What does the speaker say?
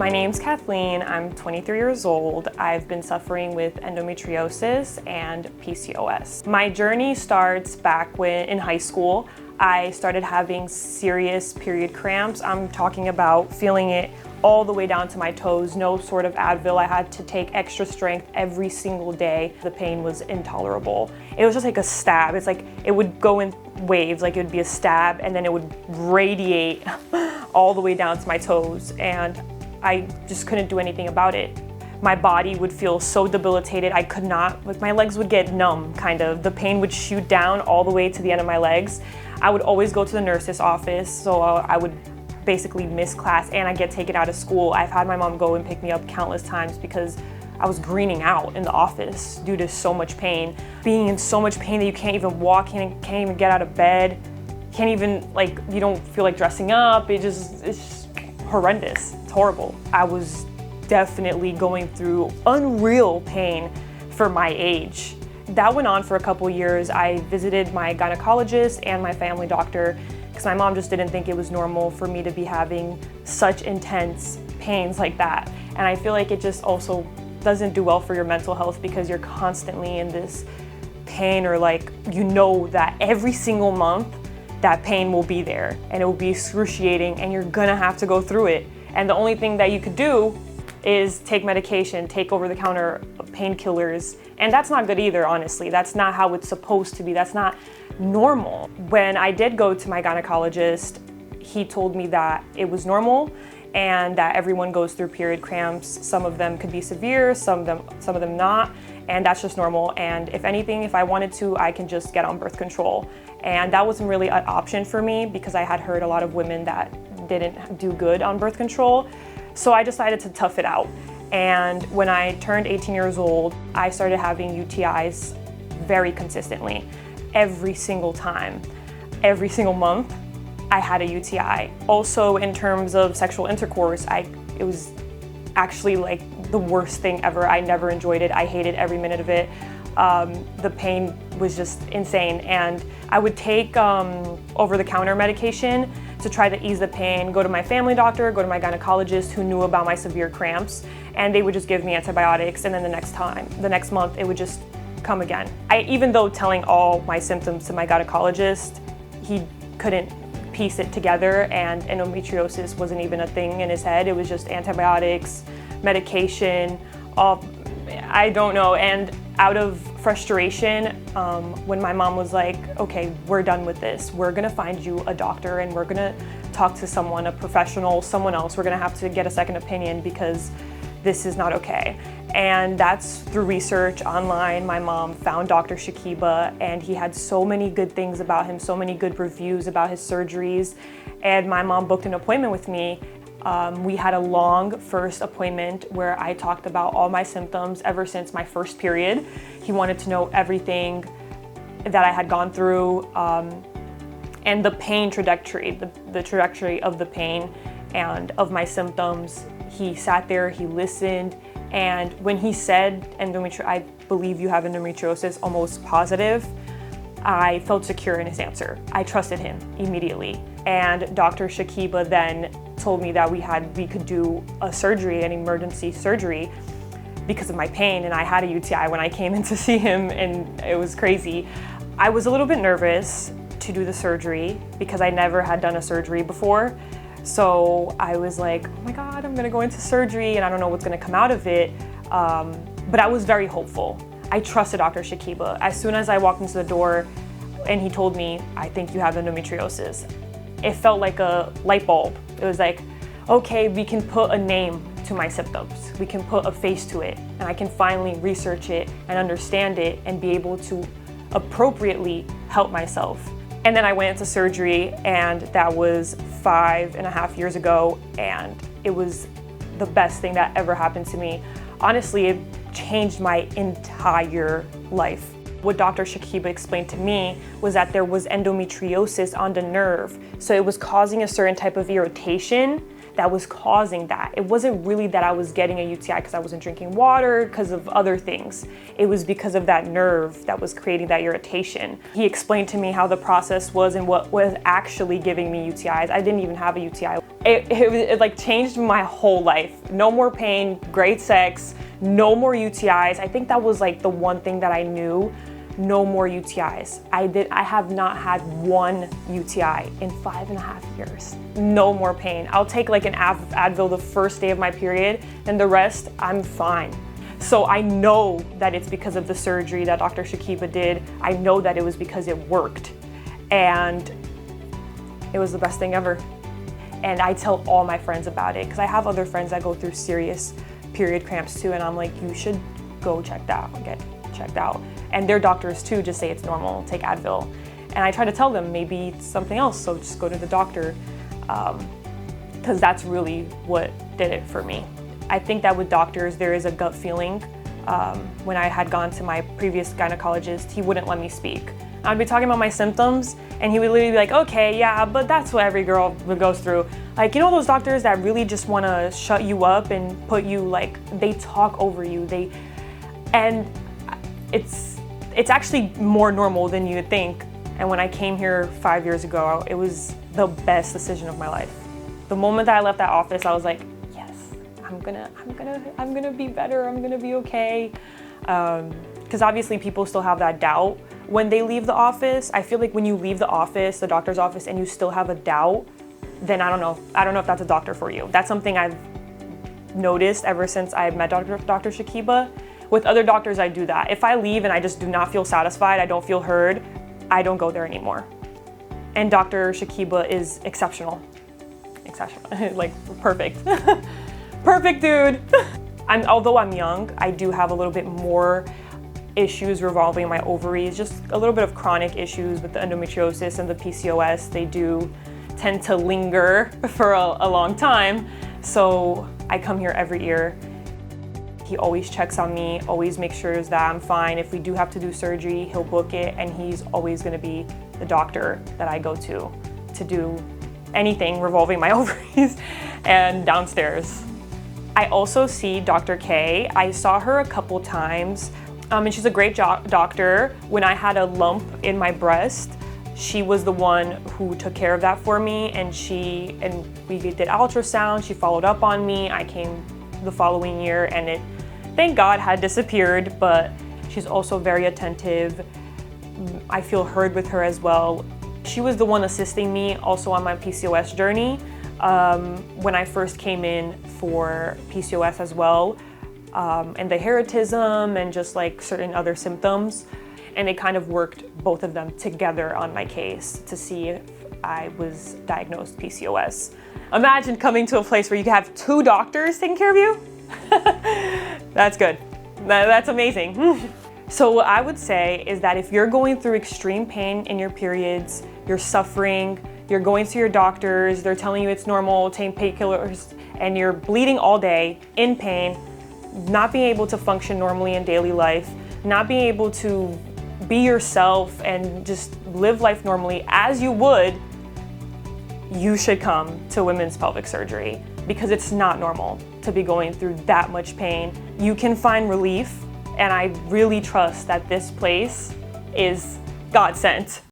My name's Kathleen, I'm 23 years old. I've been suffering with endometriosis and PCOS. My journey starts back when in high school. I started having serious period cramps. I'm talking about feeling it all the way down to my toes, no sort of Advil. I had to take extra strength every single day. The pain was intolerable. It was just like a stab. It's like it would go in waves, like it would be a stab and then it would radiate all the way down to my toes, and I just couldn't do anything about it. My body would feel so debilitated. I could not, like my legs would get numb, kind of. The pain would shoot down all the way to the end of my legs. I would always go to the nurse's office, so I would basically miss class and I get taken out of school. I've had my mom go and pick me up countless times because I was greening out in the office due to so much pain. Being in so much pain that you can't even walk, can't even get out of bed, can't even, like, you don't feel like dressing up. It's just horrendous. It's horrible. I was definitely going through unreal pain for my age. That went on for a couple years. I visited my gynecologist and my family doctor because my mom just didn't think it was normal for me to be having such intense pains like that. And I feel like it just also doesn't do well for your mental health because you're constantly in this pain, or like, you know that every single month that pain will be there and it will be excruciating and you're gonna have to go through it. And the only thing that you could do is take medication, take over-the-counter painkillers. And that's not good either, honestly. That's not how it's supposed to be. That's not normal. When I did go to my gynecologist, he told me that it was normal and that everyone goes through period cramps. Some of them could be severe, some of them not, and that's just normal. And if anything, if I wanted to, I can just get on birth control. And that wasn't really an option for me because I had heard a lot of women that didn't do good on birth control. So I decided to tough it out. And when I turned 18 years old, I started having UTIs very consistently. Every single time, every single month, I had a UTI. Also, in terms of sexual intercourse, it was actually like the worst thing ever. I never enjoyed it. I hated every minute of it. The pain was just insane. And I would take over-the-counter medication to try to ease the pain, go to my family doctor, go to my gynecologist who knew about my severe cramps, and they would just give me antibiotics, and then the next month, it would just come again. Even though telling all my symptoms to my gynecologist, he couldn't piece it together, and endometriosis wasn't even a thing in his head. It was just antibiotics, medication, I don't know. And out of frustration, when my mom was like, okay, we're done with this. We're gonna find you a doctor and we're gonna talk to someone, a professional, someone else. We're gonna have to get a second opinion because this is not okay. And that's through research online. My mom found Dr. Shakiba, and he had so many good things about him, so many good reviews about his surgeries. And my mom booked an appointment with me. We had a long first appointment where I talked about all my symptoms ever since my first period. He wanted to know everything that I had gone through, and the pain trajectory, the trajectory of the pain and of my symptoms. He sat there, he listened, and when he said, I believe you have endometriosis, almost positive, I felt secure in his answer. I trusted him immediately. And Dr. Shakiba then told me that we could do a surgery, an emergency surgery, because of my pain, and I had a UTI when I came in to see him, and it was crazy. I was a little bit nervous to do the surgery because I never had done a surgery before. So I was like, oh my God, I'm gonna go into surgery and I don't know what's gonna come out of it. But I was very hopeful. I trusted Dr. Shakiba. As soon as I walked into the door and he told me, I think you have endometriosis, it felt like a light bulb. It was like, okay, we can put a name to my symptoms. We can put a face to it, and I can finally research it and understand it and be able to appropriately help myself. And then I went into surgery, and that was 5.5 years ago, and it was the best thing that ever happened to me. Honestly, it changed my entire life. What Dr. Shakiba explained to me was that there was endometriosis on the nerve. So it was causing a certain type of irritation that was causing that. It wasn't really that I was getting a UTI because I wasn't drinking water, because of other things. It was because of that nerve that was creating that irritation. He explained to me how the process was and what was actually giving me UTIs. I didn't even have a UTI. It like changed my whole life. No more pain, great sex, no more UTIs. I think that was like the one thing that I knew. No more UTIs. I have not had one UTI in 5.5 years. No more pain. I'll take like an Advil the first day of my period, and the rest, I'm fine. So I know that it's because of the surgery that Dr. Shakiba did. I know that it was because it worked. And it was the best thing ever. And I tell all my friends about it, because I have other friends that go through serious period cramps too, and I'm like, you should go get checked out. And their doctors too just say it's normal, take Advil. And I try to tell them maybe it's something else, so just go to the doctor, because that's really what did it for me. I think that with doctors, there is a gut feeling. When I had gone to my previous gynecologist, he wouldn't let me speak. I'd be talking about my symptoms, and he would literally be like, okay, yeah, but that's what every girl goes through. Like, you know those doctors that really just want to shut you up and put you, like, they talk over you, and it's actually more normal than you would think. And when I came here 5 years ago, it was the best decision of my life. The moment that I left that office, I was like, yes, I'm gonna be better, I'm gonna be okay. Because obviously people still have that doubt when they leave the office. I feel like when you leave the office, the doctor's office, and you still have a doubt, then I don't know if that's a doctor for you. That's something I've noticed ever since I met Dr. Shakiba. With other doctors, I do that. If I leave and I just do not feel satisfied, I don't feel heard, I don't go there anymore. And Dr. Shakiba is exceptional. Like perfect. Perfect dude. Although I'm young, I do have a little bit more issues revolving my ovaries, just a little bit of chronic issues with the endometriosis and the PCOS. They do tend to linger for a long time. So I come here every year. He always checks on me, always makes sure that I'm fine. If we do have to do surgery, he'll book it, and he's always gonna be the doctor that I go to do anything revolving my ovaries and downstairs. I also see Dr. K. I saw her a couple times, and she's a great doctor. When I had a lump in my breast, she was the one who took care of that for me, and we did ultrasound, she followed up on me. I came the following year, and it, thank God, had disappeared, but she's also very attentive. I feel heard with her as well. She was the one assisting me also on my PCOS journey when I first came in for PCOS as well, and the hirsutism and just like certain other symptoms. And they kind of worked both of them together on my case to see if I was diagnosed PCOS. Imagine coming to a place where you can have two doctors taking care of you. That's good. That's amazing. So what I would say is that if you're going through extreme pain in your periods, you're suffering, you're going to your doctors, they're telling you it's normal, take painkillers, and you're bleeding all day, in pain, not being able to function normally in daily life, not being able to be yourself and just live life normally as you would, you should come to women's pelvic surgery, because it's not normal to be going through that much pain. You can find relief, and I really trust that this place is God sent.